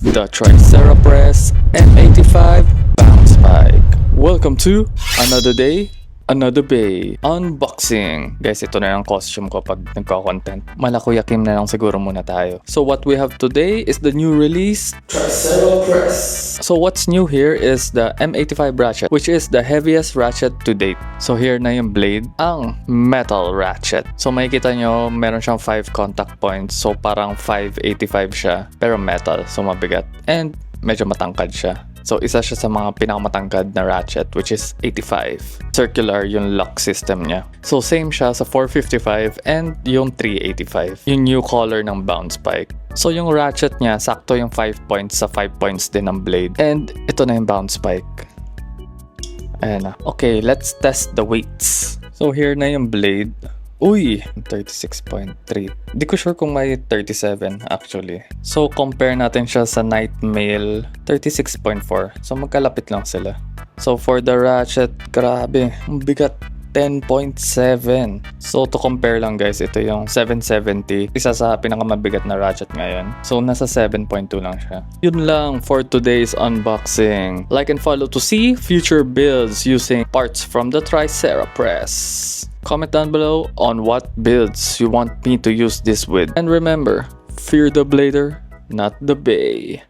the TRICERAPRESS M85 bounce bike. Welcome to another day, another bay. Unboxing. Guys, ito na yung costume ko pag nagko-content. Malakuyakim na lang siguro muna tayo. So what we have today is the new release, TRICERAPRESS. So what's new here is the M85 ratchet, which is the heaviest ratchet to date. So here na yung blade, ang metal ratchet. So makikita nyo, meron siyang 5 contact points. So parang 585 siya, pero metal. So mabigat. And medyo matangkad siya. So, isa siya sa mga pinakamatangkad na ratchet, which is 85. Circular yung lock system niya. So, same siya sa 455 and yung 385. Yung new color ng bounce spike. So, yung ratchet niya, sakto yung 5 points sa 5 points din ng blade. And ito na yung bounce spike. Ayan na. Okay, let's test the weights. So, here na yung blade. Uy! 36.3. Di ko sure kung may 37 actually. So, compare natin siya sa Nightmail 36.4. So, magkalapit lang sila. So, for the ratchet, grabe. Ang bigat. 10.7. So, to compare lang guys, ito yung 770. Isa sa pinakamabigat na ratchet ngayon. So, nasa 7.2 lang siya. Yun lang for today's unboxing. Like and follow to see future builds using parts from the TRICERAPRESS. Comment down below on what builds you want me to use this with. And remember, fear the blader, not the bay.